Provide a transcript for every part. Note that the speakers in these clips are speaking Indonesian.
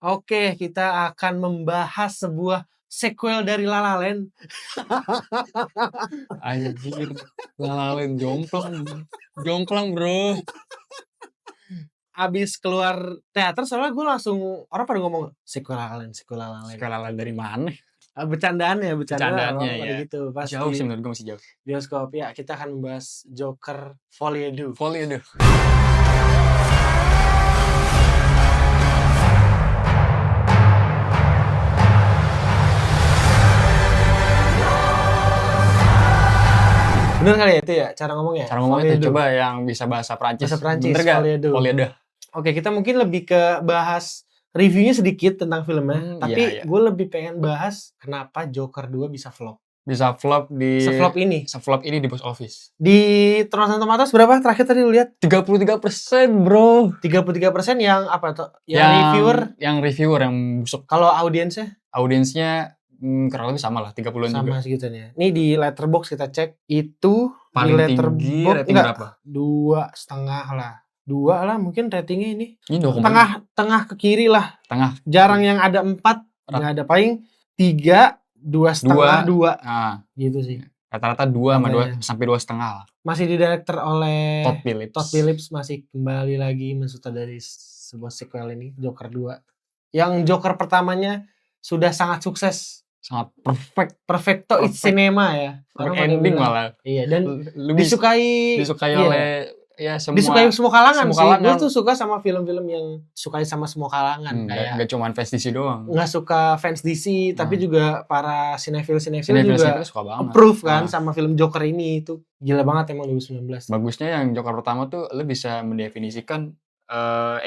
Oke, kita akan membahas sebuah sequel dari La La Land. Anjir, La La Land jomplang bro. Abis keluar teater soalnya gue langsung orang pada ngomong sequel La La Land, sequel La La Land. Sekolah La La Land dari mana? Bercandaan Bercandaannya orang pada ya. gitu pas Jauh sih di menurut gue, masih jauh. bioskop. Ya, kita akan membahas Joker Folie à Deux. Volley aduh. Bener kali ya itu ya cara ngomongnya? Cara ngomongnya Folie à tuh Deux. coba yang bisa bahasa Prancis. Bahasa Prancis, Bener gak? Folie à Deux. Volley aduh. Oke, kita mungkin lebih ke bahas reviewnya sedikit tentang filmnya. Tapi Iya. gue lebih pengen bahas kenapa Joker 2 bisa flop. Bisa flop di Seflop ini. Seflop ini di box office. Di Rotten Tomatoes berapa terakhir tadi lu lihat? 33% bro. 33% yang apa tuh? Yang reviewer yang busuk. Kalau audiensnya? Audiensnya kurang lebih sama lah, 30-an juga. Sama segitunya. Ini di Letterboxd kita cek itu Paling di tinggi Letterboxd rating berapa? 2,5 lah. 2 lah mungkin ratingnya ini. Ini 2,5. Tengah ke kiri lah. Tengah. Jarang yang ada 4, nggak ada, paling 3, 2,5, 2. Nah, gitu sih. rata-rata 2 sama 2 sampai 2,5 lah. Masih didirector oleh Todd Phillips, masih kembali lagi mensutradari sebuah sequel ini, Joker 2. Yang Joker pertamanya sudah sangat sukses. Sangat Perfecto it's cinema ya. Ending malah. Iya, dan lebih disukai oleh ya disukai semua kalangan sih. Gue kalangan. tuh suka sama film-film yang sukai sama semua kalangan. Kayak Gak cuma fans DC doang. Nggak suka fans DC, tapi juga para sinefil juga suka banget. Approve kan sama film Joker ini. Itu gila banget emang 2019. Bagusnya yang Joker pertama tuh lu bisa mendefinisikan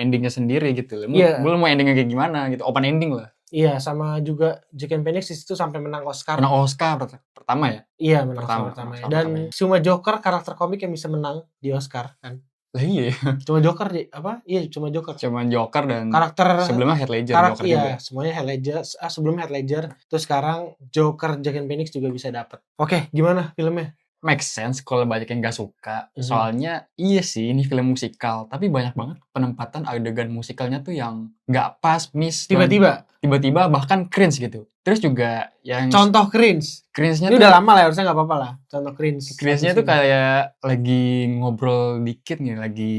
endingnya sendiri gitu. Iya. Lu mau endingnya kayak gimana gitu, open ending lah. Iya, sama juga Joaquin Phoenix di situ sampai menang Oscar. Menang Oscar pertama ya? Iya, menang Oscar pertama. Dan cuma Joker karakter komik yang bisa menang di Oscar kan. Lah iya. Cuma Joker apa? Iya, cuma Joker. Cuma Joker dan karakter sebelumnya Heath Ledger Joker iya, juga. semuanya Heath Ledger. Sebelumnya Heath Ledger, terus sekarang Joker Joaquin Phoenix juga bisa dapat. Oke, gimana filmnya? Make sense kalau banyak yang gak suka. Soalnya iya sih ini film musikal, tapi banyak banget penempatan adegan musikalnya tuh yang gak pas, miss. Tiba-tiba bahkan cringe gitu. Terus juga yang contoh cringe-nya ini udah lama lah, harusnya gak apa-apa lah. Contoh cringe-nya tuh kayak lagi ngobrol dikit nih, lagi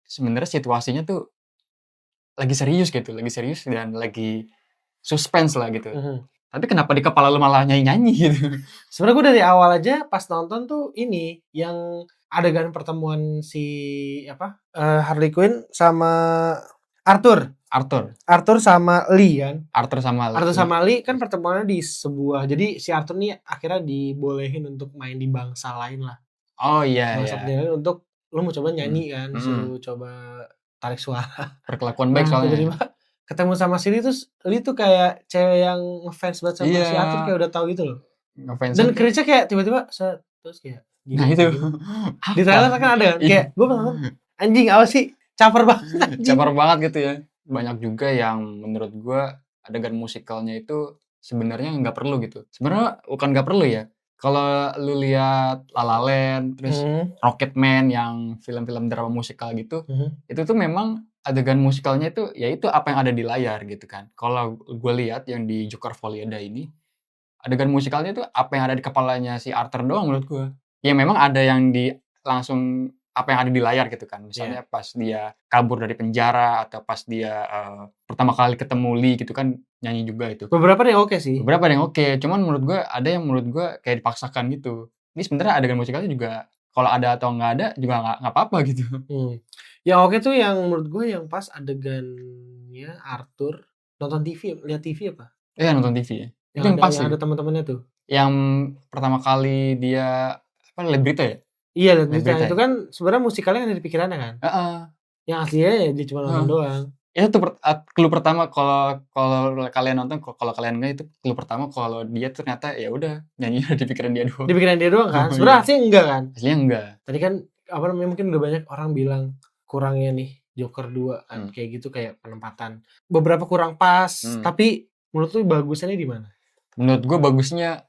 sebenarnya situasinya tuh lagi serius gitu, dan lagi suspense lah gitu. Tapi kenapa di kepala lu malah nyanyi-nyanyi gitu? Sebenarnya gue dari awal aja pas nonton tuh ini yang adegan pertemuan si Harley Quinn sama Arthur sama Lee kan. Arthur sama Lee kan pertemuannya di sebuah, jadi si Arthur nih akhirnya dibolehin untuk main di bangsa lain lah. Oh iya. Maksudnya untuk lu mau coba nyanyi kan, suruh coba tarik suara. Perkelakuan baik soalnya. Tiba-tiba ketemu sama si Lee, terus Lee tuh kayak cewek yang ngefans banget sama si Arthur, kayak udah tahu gitu loh. Ngefans. Dan cringe-nya kayak tiba-tiba terus kayak gini. Nah itu. Di trailer kan ada kan, kayak gue nonton anjing apa sih? Caper banget. Caper banget gitu ya. Banyak juga yang menurut gue adegan musikalnya itu sebenarnya nggak perlu gitu. Sebenarnya bukan nggak perlu ya. Kalau lu lihat La La Land, terus Rocketman yang film-film drama musikal gitu, itu tuh memang adegan musikalnya itu ya itu apa yang ada di layar gitu kan. Kalau gue lihat yang di Joker Folie à Deux ini, adegan musikalnya itu apa yang ada di kepalanya si Arthur doang menurut gue. Ya memang ada yang langsung apa yang ada di layar gitu kan. Misalnya pas dia kabur dari penjara atau pas dia pertama kali ketemu Lee gitu kan, nyanyi juga itu. Beberapa yang oke sih. Cuman menurut gue ada yang menurut gue kayak dipaksakan gitu. Ini sebenarnya adegan musikalnya juga kalau ada atau nggak ada juga nggak apa-apa gitu. Yang oke tuh yang menurut gue yang pas adegannya Arthur nonton TV, lihat TV apa? Iya, nonton TV ya. Itu yang pas ada teman-temannya tuh. Yang pertama kali dia lihat berita ya? Iya, lihat berita. Itu kan sebenarnya musikalnya ada di pikirannya kan? Yang aslinya ya dia cuma nonton doang. Itu clue pertama kalau kalian nonton, kalau kalian enggak, itu clue pertama kalau dia ternyata ya udah nyanyi di pikiran dia doang. Di pikiran dia doang kan? Sebenarnya aslinya enggak kan? Aslinya enggak. Tadi kan mungkin udah banyak orang bilang kurangnya nih Joker 2 kan kayak gitu, kayak penempatan beberapa kurang pas. Tapi menurut lu bagusnya di mana? Menurut gue bagusnya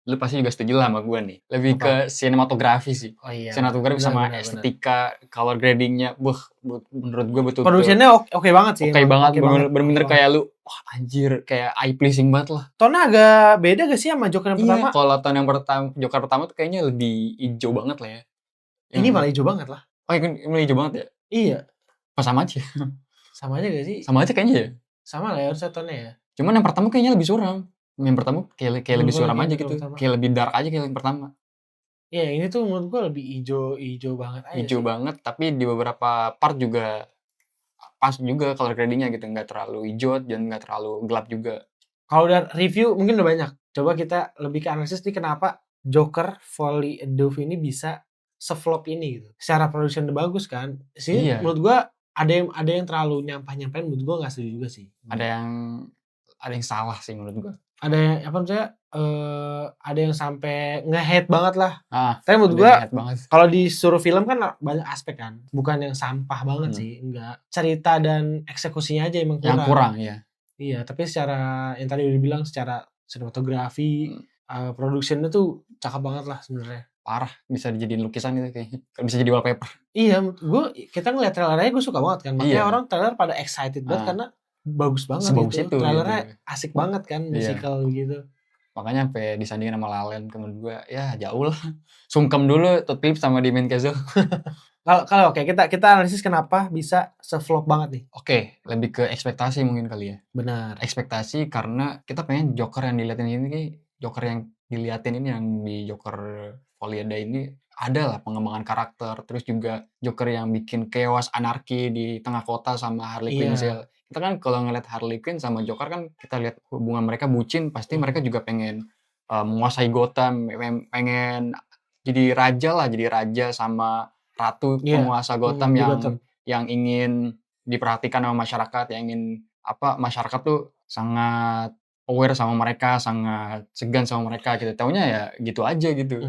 lu pasti juga setuju lah sama gue nih. Lebih Apa? ke sinematografi sih. Oh iya. Sinematografi Benar, sama benar, benar. estetika, color gradingnya, menurut gue betul-betul Produksinya oke banget sih. oke banget, Oke banget. bener-bener Oke kayak lu, wah anjir, kayak eye pleasing banget lah. Tone agak beda gak sih sama Joker yang pertama? Iya, kalau tone yang pertama, Joker pertama tuh kayaknya lebih hijau banget lah ya. Ini malah hijau banget lah. Oh, ini hijau banget ya? Iya. Pas sama aja. Sama aja gak sih? Sama aja kayaknya ya. Sama lah ya harusnya tone ya. Cuman yang pertama kayaknya lebih suram. Yang pertama kayak lebih suram aja Yang gitu. pertama. Kayak lebih dark aja kayak yang pertama. Iya, ini tuh menurut gua lebih hijau banget aja Hijau sih. banget, tapi di beberapa part juga pas juga color gradingnya gitu, nggak terlalu hijau dan nggak terlalu gelap juga. Kalau udah review mungkin udah banyak. Coba kita lebih ke analisis nih kenapa Joker Folie à Deux ini bisa se-flop ini gitu. Secara production udah bagus kan. Sih Iya. menurut gua ada yang terlalu nyampah-nyampahin, menurut gua nggak setuju juga sih. Ada yang salah sih menurut gua. Ada yang apa maksudnya ada yang sampai nge-hate banget lah. Tapi menurut ada gua yang hate banget. kalau disuruh film kan banyak aspek kan. Bukan yang sampah banget sih, enggak. Cerita dan eksekusinya aja emang kurang. Yang kurang, ya. Iya, tapi secara yang tadi udah bilang secara sinematografi, production-nya tuh cakep banget lah sebenarnya. Parah, bisa dijadiin lukisan itu kayaknya. Bisa jadi wallpaper. Iya, kita ngeliat trailernya gue suka banget kan. Makanya Iya. orang trailer pada excited banget karena bagus banget Sebagus gitu. itu, Trailernya gitu. asik banget kan, musical gitu. Makanya sampai disandingin sama La La Land menurut gue ya jauh lah. Sungkem dulu Todd Phillips sama Damien Chazelle. Kalau oke, kita analisis kenapa bisa se-flop banget nih. Oke, lebih ke ekspektasi mungkin kali ya. Benar. Ekspektasi karena kita pengen Joker yang diliatin ini, Joker yang diliatin ini yang di Joker Folie à Deux ini ada lah pengembangan karakter, terus juga Joker yang bikin chaos anarki di tengah kota sama Harley Quinn. Kita kan kalau ngeliat Harley Quinn sama Joker kan kita lihat hubungan mereka bucin, pasti mereka juga pengen menguasai Gotham, pengen jadi raja sama ratu penguasa Gotham yang ingin diperhatikan sama masyarakat, yang ingin masyarakat tuh sangat aware sama mereka, sangat segan sama mereka gitu. Taunya ya gitu aja gitu.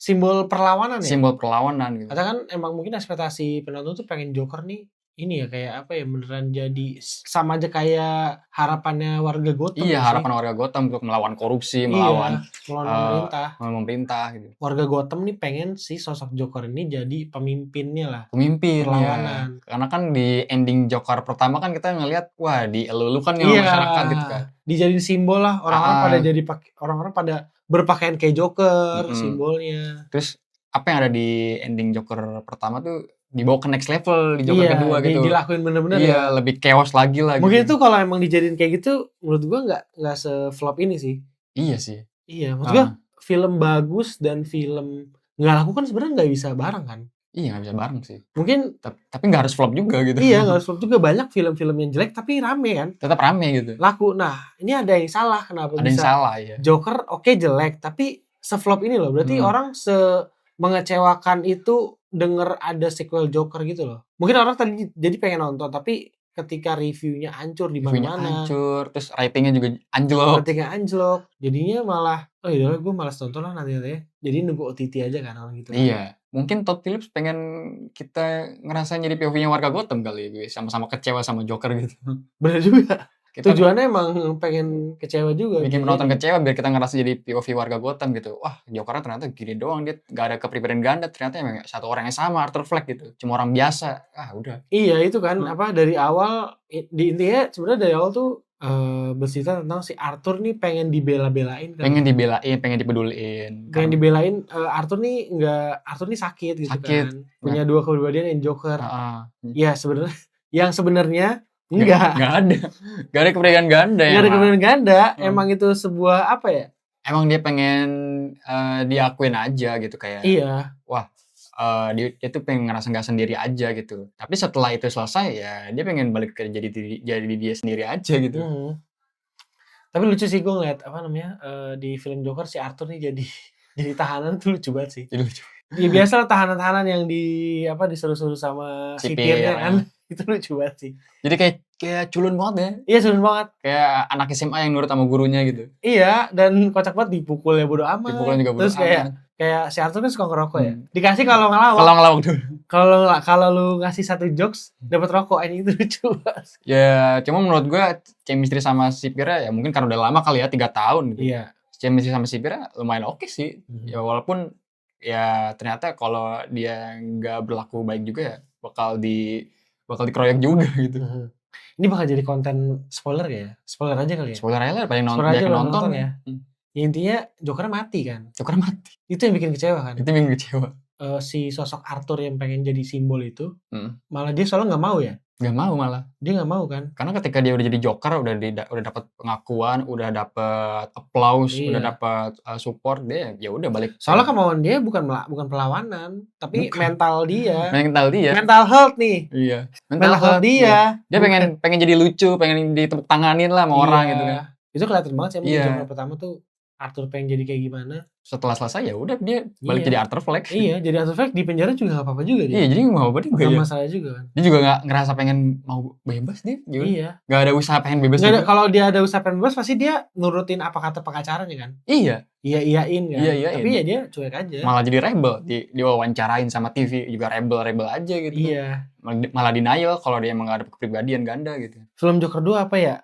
Simbol perlawanan ya? Simbol perlawanan gitu. Atau kan emang mungkin ekspektasi penonton tuh pengen Joker nih ini ya kayak apa ya beneran jadi sama aja kayak harapannya warga Gotham. Iya, harapan warga Gotham untuk melawan korupsi, melawan pemerintah gitu. Warga Gotham nih pengen si sosok Joker ini jadi pemimpinnya lah. Pemimpin perlawanan. Ya. Karena kan di ending Joker pertama kan kita ngelihat wah dielulukan nih masyarakat gitu kan. Dijadiin simbol lah orang-orang pada berpakaian kayak Joker simbolnya. Terus apa yang ada di ending Joker pertama tuh dibawa ke next level di Joker kedua gitu. Dilakuin bener-bener ya. Lebih chaos lagi lah. Mungkin itu kalau emang dijadiin kayak gitu, menurut gua nggak se-flop ini sih. Iya sih. Iya, maksud gua film bagus dan film nggak laku kan sebenarnya nggak bisa bareng kan. Iya nggak bisa bareng sih. Mungkin tapi nggak harus flop juga gitu. Iya nggak harus flop juga, banyak film-film yang jelek tapi rame kan. Tetap rame gitu. Laku. Nah ini ada yang salah kenapa ada bisa. Yang salah ya. Joker jelek tapi se-flop ini loh. Berarti orang mengecewakan itu denger ada sequel Joker gitu loh. Mungkin orang tadi jadi pengen nonton tapi ketika reviewnya hancur di mana-mana. Hancur, terus ratingnya juga anjlok. Jadinya malah ya gue malas nonton lah nanti ya. Jadi nunggu OTT aja kan orang gitu. Iya. Mungkin Todd Phillips pengen kita ngerasain jadi POV-nya warga Gotham kali ya, sama-sama kecewa sama Joker gitu. Bener juga. Tujuannya emang pengen kecewa juga. Bikin penonton kecewa biar kita ngerasa jadi POV warga Gotham gitu. Wah, Jokernya ternyata gini doang, dia gak ada kepribadian ganda, ternyata emang satu orang yang sama, Arthur Fleck gitu. Cuma orang biasa. Udah. Iya, itu kan dari awal di intinya sebenarnya dari awal tuh bercerita tentang si Arthur nih pengen dibela-belain kan. Pengen dipeduliin. Pengen dibelain Arthur nih sakit gitu kan. Punya dua kepribadian yang Joker. Ya sebenarnya Enggak ada kepribadian ganda ya. Enggak ada kepribadian ganda. Emang itu sebuah apa ya? Emang dia pengen diakuin aja gitu kayak. Iya. Wah, dia tuh pengen ngerasa nggak sendiri aja gitu. Tapi setelah itu selesai ya dia pengen balik ke jadi dia sendiri aja gitu. Tapi lucu sih gue ngeliat di film Joker si Arthur nih jadi tahanan tuh lucu banget sih. Jadi lucu. Ya biasa tahanan-tahanan yang disuruh-suruh sama sipirnya kan. Itu lucu banget sih. Jadi kayak culun banget ya. Iya culun banget. Kayak anak SMA yang nurut sama gurunya gitu. Iya, dan kocak banget dipukulnya bodo amat. Dipukulnya juga bodo amat. Terus kayak si Arthur kan suka ngerokok ya. Dikasih kalau ngelawak. Kalau ngelawak dulu. Kalau lu ngasih satu jokes dapat rokok, ini itu lucu banget. Ya, cuma menurut gue chemistry sama sipirnya ya mungkin karena udah lama kali ya 3 tahun gitu. Iya. chemistry sama sipirnya lumayan oke sih. Ya walaupun ya ternyata kalau dia nggak berlaku baik juga ya bakal dikeroyok juga gitu. Ini bakal jadi konten spoiler ya? Spoiler aja kali ya? Spoiler aja lah, Spoiler aja banyak lo nonton nonton ya. Ya intinya Joker mati kan? Joker mati. Itu yang bikin kecewa kan? Itu yang bikin kecewa. Si sosok Arthur yang pengen jadi simbol itu, malah dia soalnya nggak mau ya? Nggak mau malah. Dia nggak mau kan? Karena ketika dia udah jadi Joker, udah dapat pengakuan, udah dapat applause, udah dapat support, dia ya udah balik. Soalnya kemauan dia bukan perlawanan, tapi mental dia. Mental health nih. Iya. Mental health dia. Dia pengen jadi lucu, pengen ditepuk tanganin lah sama orang gitu kan. Itu kelihatan banget sih di Joker pertama tuh Arthur pengen jadi kayak gimana. Setelah selesai ya udah dia balik jadi Arthur Fleck. Iya, jadi Arthur Fleck di penjara juga nggak apa-apa juga dia. Iya, jadi nggak apa-apa juga. Nggak masalah juga kan. Dia juga nggak ngerasa pengen mau bebas dia. Juga. Iya. Nggak ada usaha pengen bebas. Nggak ada, kalau dia ada usaha pengen bebas pasti dia nurutin apa kata pengacaranya kan. Iya. Iyain kan. Iya. Tapi ya dia cuek aja. Malah jadi rebel. Diwawancarain sama TV juga rebel aja gitu. Iya. Malah denial kalau dia emang nggak ada kepribadian ganda gitu. Film Joker 2 apa ya?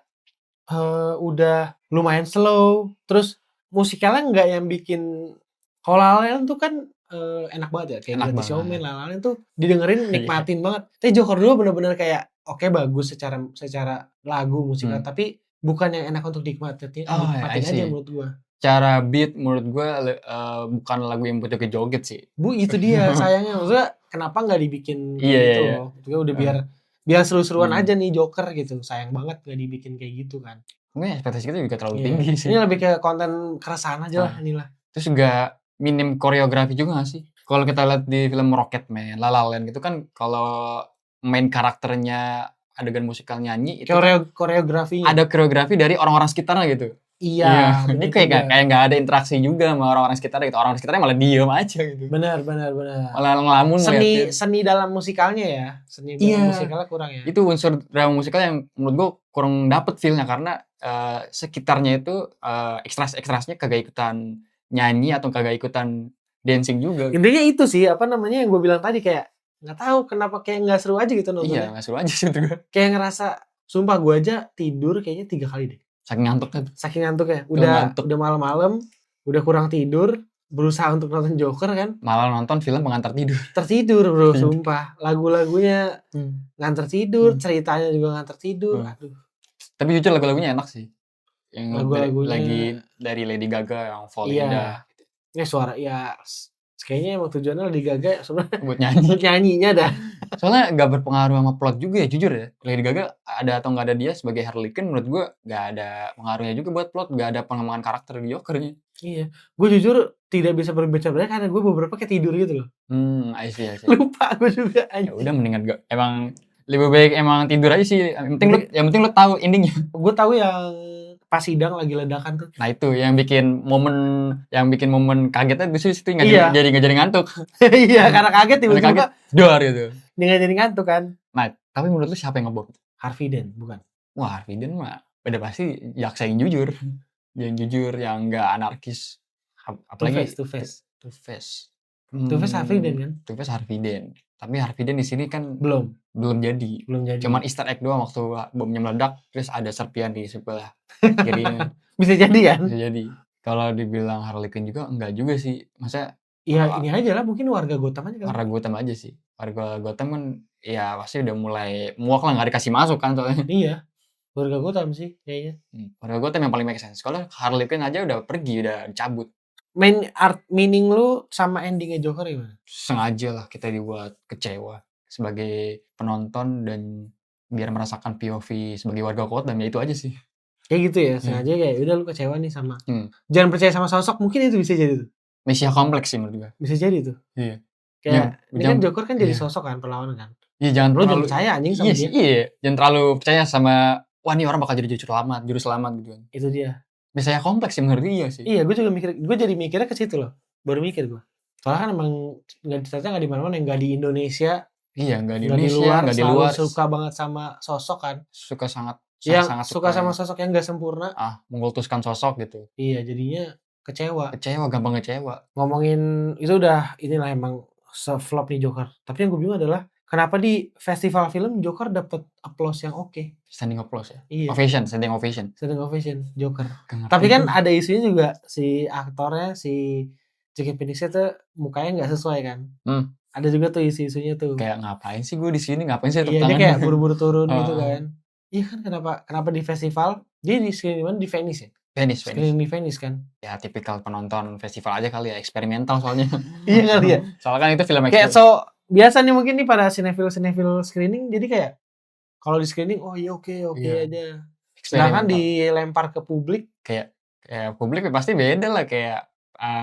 Udah lumayan slow. Terus musikalnya nggak yang bikin, kalau La La Land tuh kan enak banget ya, kayak Greatest Showman, La La Land tuh didengerin nikmatin banget. Tapi Joker 2 bener-bener kayak oke, bagus secara lagu musikal, tapi bukan yang enak untuk nikmatin aja menurut gua. Cara beat menurut gua bukan lagu yang buat joget-joget sih. Itu dia sayangnya, maksudnya kenapa nggak dibikin gitu loh. Itu udah biar seru-seruan aja nih Joker gitu. Sayang banget nggak dibikin kayak gitu kan. Mungkin ekspektasi kita juga terlalu tinggi sih. Ini lebih ke konten keresahan aja lah inilah. Terus juga minim koreografi juga gak sih? Kalau kita lihat di film Rocketman, La La Land gitu kan, kalau main karakternya adegan musikal nyanyi itu koreografinya ada koreografi dari orang-orang sekitarnya gitu. Iya. Ini kayak nggak ada interaksi juga sama orang-orang sekitarnya gitu. Orang sekitarnya malah diem aja gitu. Benar. Malah ngelamun. Seni dalam musikalnya ya. Seni dalam musikalnya kurang ya. Itu unsur drama musikal yang menurut gue kurang dapet feel-nya karena sekitarnya itu ekstras-ekstrasnya kagak ikutan nyanyi atau kagak ikutan dancing juga. Intinya itu sih yang gue bilang tadi, kayak nggak tahu kenapa kayak nggak seru aja gitu nontonnya. Iya, nggak seru aja sih gue. Kayak ngerasa, sumpah gue aja tidur kayaknya 3 kali deh. Saking ngantuknya. Udah malam-malam, udah kurang tidur, berusaha untuk nonton Joker kan. Malah nonton film pengantar tidur. Tertidur bro, sumpah. Lagu-lagunya ngantar tidur, ceritanya juga ngantar tidur. Aduh. Tapi jujur lagu-lagunya enak sih. Yang lagu-lagunya dari Lady Gaga yang Fall Indah. Ini suara ya kayaknya emang tujuannya Lady Gaga sebenarnya buat nyanyinya dah. Soalnya gak berpengaruh sama plot juga ya, jujur ya. Lady Gaga ada atau gak ada dia sebagai Harley Quinn, menurut gue gak ada pengaruhnya juga buat plot, gak ada pengembangan karakter di Jokernya. Iya, gue jujur tidak bisa berbicara banyak karena gue beberapa kayak tidur gitu loh. I see. Lupa gue juga. Ya udah mendingan gak, emang lebih baik emang tidur aja sih. Yang penting lo tahu endingnya. Gue tahu yang pas sidang lagi ledakan tuh. Nah itu yang bikin momen kagetnya itu nggak jadi ngantuk. Iya, karena kaget tiba-tiba dor gitu. Dia nggak jadi ngantuk kan. Nah tapi menurut lu siapa yang ngebom? Harvey Dent bukan? Wah, Harvey Dent mah udah pasti jaksa yang jujur, yang nggak anarkis. Apalagi Two-Face Harvey Dent kan? Two-Face Harvey Dent. Tapi Harvey Dent di sini kan belum jadi. Cuman Easter egg doang waktu bomnya meledak, terus ada serpian di sebelah kirinya. Bisa jadi kan? Bisa jadi. Kalau dibilang Harley Quinn juga enggak juga sih. Masa ya ini aja lah, mungkin warga Gotham aja kan. Warga Gotham aja sih. Warga Gotham kan ya pasti udah mulai muak lah, nggak dikasih masuk kan soalnya. Iya. Warga Gotham sih kayaknya. Warga Gotham yang paling make sense. Kalau Harley Quinn aja udah pergi, udah dicabut. Meaning lu sama endingnya Joker gimana? Sengaja lah kita dibuat kecewa sebagai penonton dan biar merasakan POV sebagai warga Gotham, ya itu aja sih. Kayak gitu ya, sengaja kayak udah lu kecewa nih sama. Jangan percaya sama sosok, mungkin itu bisa jadi tuh. Mesiah kompleks sih menurut gua. Bisa jadi tuh. Iya. Kayak ini kan Joker kan jadi sosok kan, perlawanan kan. Iya, jangan terlalu percaya anjing sama dia. Iya, jangan terlalu percaya sama wah ini orang bakal jadi juru selamat gitu kan. Itu dia. Mesiah kompleks sih menurut dia sih. Iya, gue jadi mikirnya ke situ loh. Baru mikir gue. Soalnya kan emang nggak di mana-mana, nggak di Indonesia. Iya, nggak di Indonesia, nggak di luar. Suka banget sama sosok kan. Suka sangat suka sama sosok yang nggak sempurna. Mengkultuskan sosok gitu. Iya, jadinya kecewa, gampang kecewa. Ngomongin itu udah inilah emang se-flop nih Joker. Tapi yang gue bingung adalah kenapa di festival film Joker dapet applause yang oke. Standing applause ya? Iya. Standing ovation. Standing ovation, Joker. Gak Tapi ngerti kan gua. ada isunya juga si aktornya, si Joaquin Phoenix-nya tuh mukanya nggak sesuai kan. Ada juga tuh isu-isunya tuh. Kayak ngapain sih gue di sini? Ngapain sih tepuk Iya, dia tangan? kayak buru-buru turun gitu Heeh. kan. Iya kan kenapa di festival dia di screening mana? Di Venice ya? Venice. Screening di Venice kan. Ya tipikal penonton festival aja kali ya, eksperimental soalnya. Iya kali ya. Soalnya kan itu film Kayak so biasa nih mungkin nih pada sinetron screening jadi kayak kalau di screening oh iya oke Iya. aja. Sedangkan Eksperimental. dilempar ke publik Kayak publik ya pasti beda lah, kayak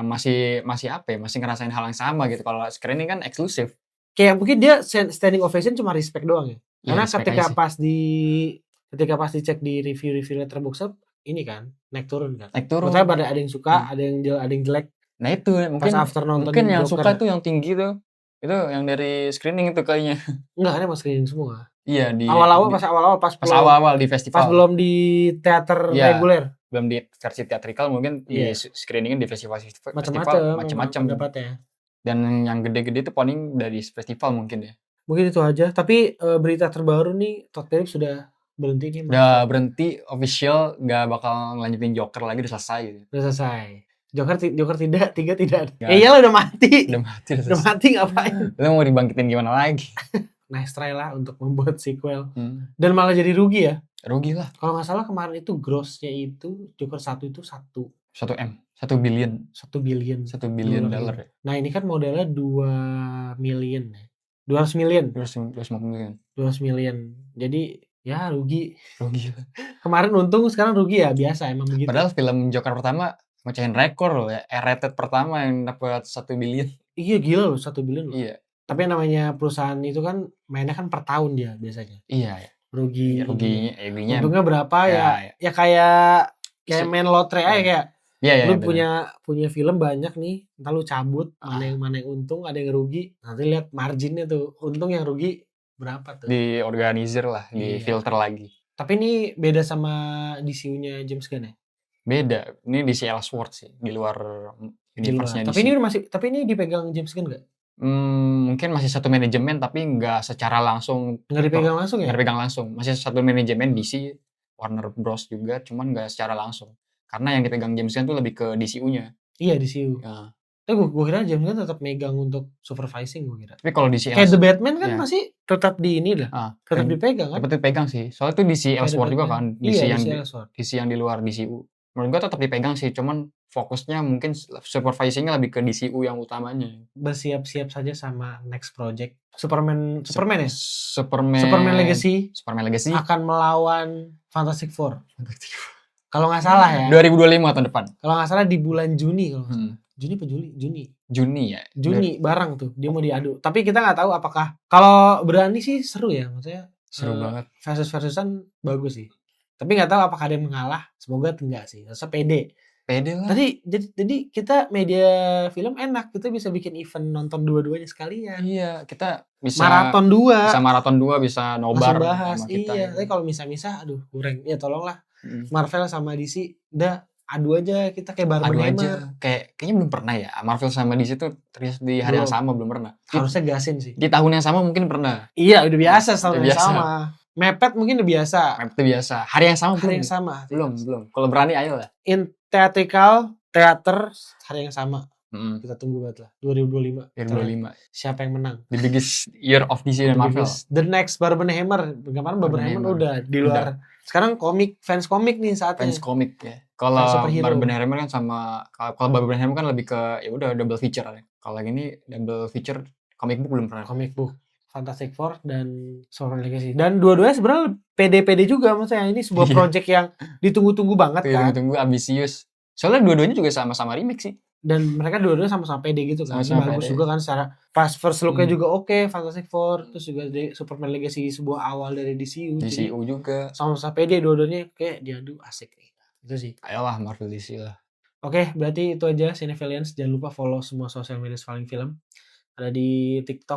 masih apa ya, masih ngerasain hal yang sama gitu. Kalau screening kan eksklusif. kayak mungkin dia standing ovation cuma respect doang ya. Iya, Karena respect ketika aja sih. pas dicek di review Letterboxd ini kan naik turun kan. Naik turun. Maksudnya ada yang suka, ada yang jelek. Nah itu Pas after nonton mungkin yang Joker. suka tuh yang tinggi tuh. Itu yang dari screening itu kayaknya. Enggak, kan emang screening semua. Iya pas awal-awal di festival. Pas belum di teater reguler. Belum di versi teatrikal mungkin di screeningin di festival macam-macam pendapatnya. Dan yang gede-gede itu paling dari festival mungkin ya. Mungkin itu aja. Tapi berita terbaru nih Todd Phillips sudah berhenti nih. Udah berhenti official, nggak bakal ngelanjutin Joker lagi, udah selesai gitu. Udah selesai. Joker 3 tidak ada. Iyalah udah mati. Udah mati ngapain? Lu mau dibangkitin gimana lagi? Nice try lah untuk membuat sequel. Dan malah jadi rugi ya. Rugi lah. Kalau nggak salah kemarin itu grossnya itu Joker 1 itu 1 billion. 1 billion. $1 billion ya. Nah ini kan modalnya 2 million ya. 200 million. 200 million. Jadi ya rugi lah. Kemarin untung sekarang rugi ya, biasa emang begitu. Padahal film Joker pertama mecahin rekor loh ya, rated pertama yang dapat 1 billion. Iya gila loh 1 billion loh. Iya. Tapi namanya perusahaan itu kan mainnya kan per tahun dia biasanya. Iya. Ruginya untungnya berapa ya? Ya kayak main lotre aja kayak. Iya, lu punya film banyak nih, entar lu cabut mana yang untung, ada yang rugi. Nanti lihat marginnya tuh, untung yang rugi berapa tuh. Di organisir lah, di filter lagi. Tapi ini beda sama DCU-nya James Gunn ya? Beda. Ini DC Elseworlds sih, di luar universe-nya DC. Tapi ini dipegang James Gunn nggak? Mungkin masih satu manajemen tapi nggak secara langsung. Nggak dipegang langsung ya? Nggak dipegang langsung. Masih satu manajemen DC, Warner Bros juga, cuman nggak secara langsung. Karena yang dipegang James Gunn tuh lebih ke DCU-nya. Iya, DCU. Tapi gue kira James Gunn tetap megang untuk supervising gue kira. Tapi kalau DC kayak The Batman kan masih tetap di ini lah. Tetap dipegang kan? Tetap dipegang sih. Soalnya itu DC Elseworlds juga kan. DC yang di luar DCU. Menurut gue tetap dipegang sih, cuman fokusnya mungkin supervisingnya lebih ke DCU yang utamanya. Bersiap-siap saja sama next project. Superman ya? Superman Legacy akan melawan Fantastic Four. Kalau nggak salah ya. 2025 tahun depan. Kalau nggak salah di bulan Juni kalau nggak salah. Juni apa Juli? Juni ya. Juni bareng tuh dia mau diadu. Tapi kita nggak tahu apakah kalau berani sih seru ya, maksudnya seru banget. Versus-versusan bagus sih. Tapi nggak tahu apakah ada yang mengalah. Semoga enggak sih. Rasa pede lah. Jadi kita media film enak, kita bisa bikin event nonton dua-duanya sekalian. Iya, kita bisa maraton 2, bisa nobar bahas sama kita. Iya, tapi kalau misah-misah aduh kurang. Ya tolonglah. Marvel sama DC udah adu aja, kita kayak Barbenheimer. Kayaknya belum pernah ya. Marvel sama DC tuh terus di hari yang sama belum pernah. Harusnya gasin sih. Di tahun yang sama mungkin pernah. Iya, udah biasa tahun yang sama. Mepet mungkin udah biasa. Hari yang sama belum. Kalau berani ayo lah. In theater hari yang sama. Kita tunggu banget lah 2025. Siapa yang menang? The biggest year of DC dan Marvel. The next Barbenheimer. Kemarin Barbenheimer udah di luar. Sekarang fans komik nih saatnya. Fans komik ya. Kalau Barbenheimer kan kalau Barbenheimer kan lebih ke ya udah double feature. Kalau ini double feature comic book belum pernah. Comic book Fantastic Four dan Superman Legacy. Dan dua-duanya sebenarnya pede-pede juga, maksudnya ini sebuah project yang ditunggu-tunggu banget kan. Ditunggu ambisius. Soalnya dua-duanya juga sama-sama remake sih. Dan mereka dua-duanya sama-sama pede gitu kan. Sama bagus juga kan secara pas first look-nya juga oke, Fantastic Four, terus juga Superman Legacy sebuah awal dari DCU. DCU juga. Sama-sama pede dua-duanya kayak diadu asik nih. Itu sih. Ayolah Marvel DC lah. Oke, berarti itu aja Cinefilians. Jangan lupa follow semua sosial media Falling Film. Ada di TikTok